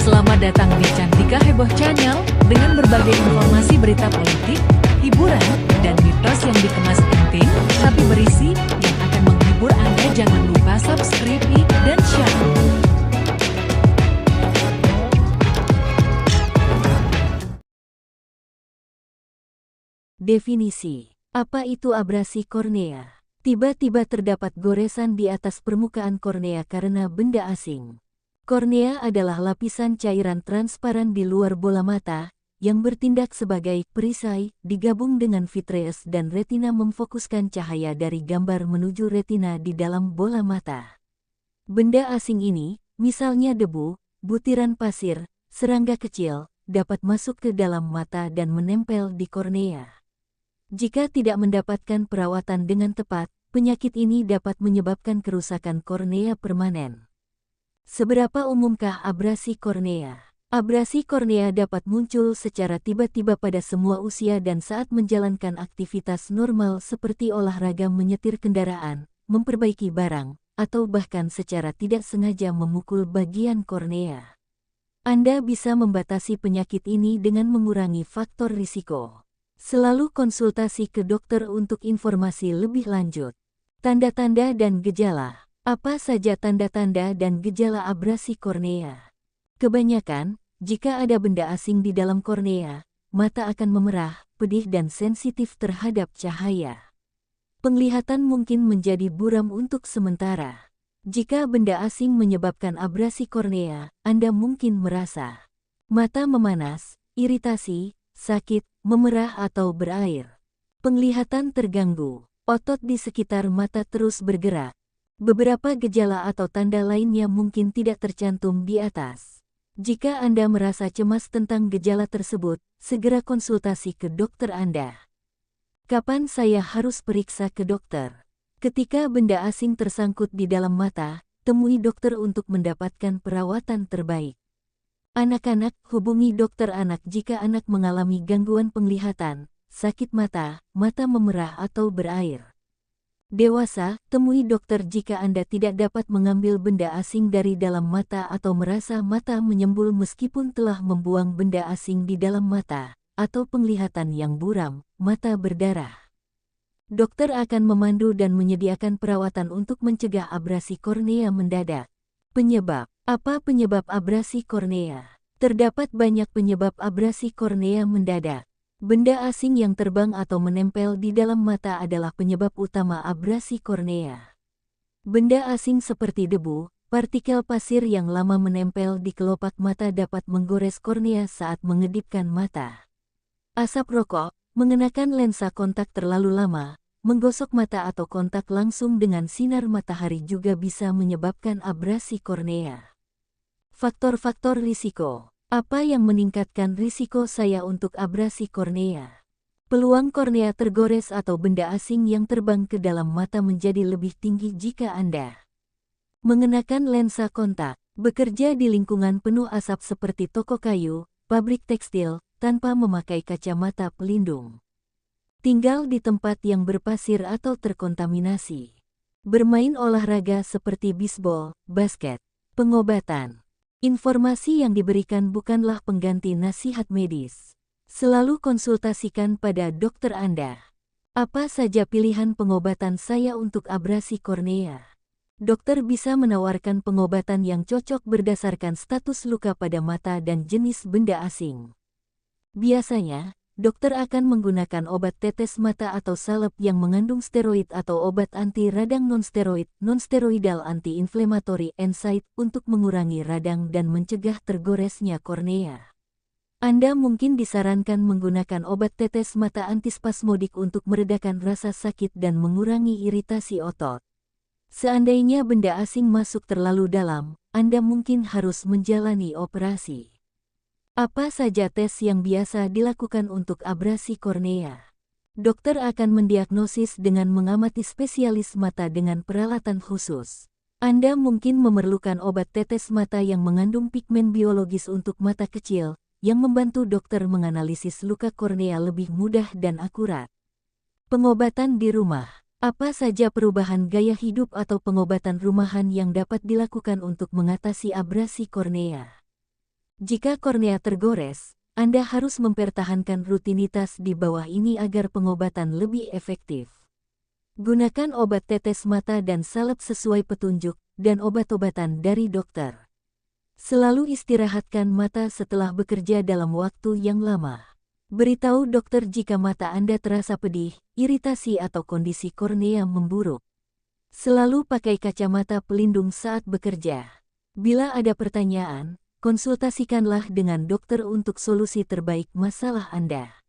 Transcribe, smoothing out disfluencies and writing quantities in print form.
Selamat datang di Cantika Heboh Channel dengan berbagai informasi berita politik, hiburan, dan mitos yang dikemas penting tapi berisi yang akan menghibur Anda. Jangan lupa subscribe dan share. Definisi. Apa itu abrasi kornea? Tiba-tiba terdapat goresan di atas permukaan kornea karena benda asing. Kornea adalah lapisan cairan transparan di luar bola mata, yang bertindak sebagai perisai, digabung dengan vitreous dan retina memfokuskan cahaya dari gambar menuju retina di dalam bola mata. Benda asing ini, misalnya debu, butiran pasir, serangga kecil, dapat masuk ke dalam mata dan menempel di kornea. Jika tidak mendapatkan perawatan dengan tepat, penyakit ini dapat menyebabkan kerusakan kornea permanen. Seberapa umumkah abrasi kornea? Abrasi kornea dapat muncul secara tiba-tiba pada semua usia dan saat menjalankan aktivitas normal seperti olahraga, menyetir kendaraan, memperbaiki barang, atau bahkan secara tidak sengaja memukul bagian kornea. Anda bisa membatasi penyakit ini dengan mengurangi faktor risiko. Selalu konsultasi ke dokter untuk informasi lebih lanjut. Tanda-tanda dan gejala. Apa saja tanda-tanda dan gejala abrasi kornea? Kebanyakan, jika ada benda asing di dalam kornea, mata akan memerah, pedih dan sensitif terhadap cahaya. Penglihatan mungkin menjadi buram untuk sementara. Jika benda asing menyebabkan abrasi kornea, Anda mungkin merasa mata memanas, iritasi, sakit, memerah atau berair. Penglihatan terganggu, otot di sekitar mata terus bergerak. Beberapa gejala atau tanda lainnya mungkin tidak tercantum di atas. Jika Anda merasa cemas tentang gejala tersebut, segera konsultasi ke dokter Anda. Kapan saya harus periksa ke dokter? Ketika benda asing tersangkut di dalam mata, temui dokter untuk mendapatkan perawatan terbaik. Anak-anak, hubungi dokter anak jika anak mengalami gangguan penglihatan, sakit mata, mata memerah atau berair. Dewasa, temui dokter jika Anda tidak dapat mengambil benda asing dari dalam mata atau merasa mata menyembul meskipun telah membuang benda asing di dalam mata, atau penglihatan yang buram, mata berdarah. Dokter akan memandu dan menyediakan perawatan untuk mencegah abrasi kornea mendadak. Penyebab. Apa penyebab abrasi kornea? Terdapat banyak penyebab abrasi kornea mendadak. Benda asing yang terbang atau menempel di dalam mata adalah penyebab utama abrasi kornea. Benda asing seperti debu, partikel pasir yang lama menempel di kelopak mata dapat menggores kornea saat mengedipkan mata. Asap rokok, mengenakan lensa kontak terlalu lama, menggosok mata atau kontak langsung dengan sinar matahari juga bisa menyebabkan abrasi kornea. Faktor-faktor risiko. Apa yang meningkatkan risiko saya untuk abrasi kornea? Peluang kornea tergores atau benda asing yang terbang ke dalam mata menjadi lebih tinggi jika Anda mengenakan lensa kontak, bekerja di lingkungan penuh asap seperti toko kayu, pabrik tekstil, tanpa memakai kacamata pelindung. Tinggal di tempat yang berpasir atau terkontaminasi. Bermain olahraga seperti bisbol, basket. Pengobatan. Informasi yang diberikan bukanlah pengganti nasihat medis. Selalu konsultasikan pada dokter Anda. Apa saja pilihan pengobatan saya untuk abrasi kornea? Dokter bisa menawarkan pengobatan yang cocok berdasarkan status luka pada mata dan jenis benda asing. Biasanya, dokter akan menggunakan obat tetes mata atau salep yang mengandung steroid atau obat anti radang non-steroid, non-steroidal anti-inflammatory NSAID untuk mengurangi radang dan mencegah tergoresnya kornea. Anda mungkin disarankan menggunakan obat tetes mata antispasmodik untuk meredakan rasa sakit dan mengurangi iritasi otot. Seandainya benda asing masuk terlalu dalam, Anda mungkin harus menjalani operasi. Apa saja tes yang biasa dilakukan untuk abrasi kornea? Dokter akan mendiagnosis dengan mengamati spesialis mata dengan peralatan khusus. Anda mungkin memerlukan obat tetes mata yang mengandung pigmen biologis untuk mata kecil, yang membantu dokter menganalisis luka kornea lebih mudah dan akurat. Pengobatan di rumah. Apa saja perubahan gaya hidup atau pengobatan rumahan yang dapat dilakukan untuk mengatasi abrasi kornea? Jika kornea tergores, Anda harus mempertahankan rutinitas di bawah ini agar pengobatan lebih efektif. Gunakan obat tetes mata dan salep sesuai petunjuk dan obat-obatan dari dokter. Selalu istirahatkan mata setelah bekerja dalam waktu yang lama. Beritahu dokter jika mata Anda terasa pedih, iritasi atau kondisi kornea memburuk. Selalu pakai kacamata pelindung saat bekerja. Bila ada pertanyaan, konsultasikanlah dengan dokter untuk solusi terbaik masalah Anda.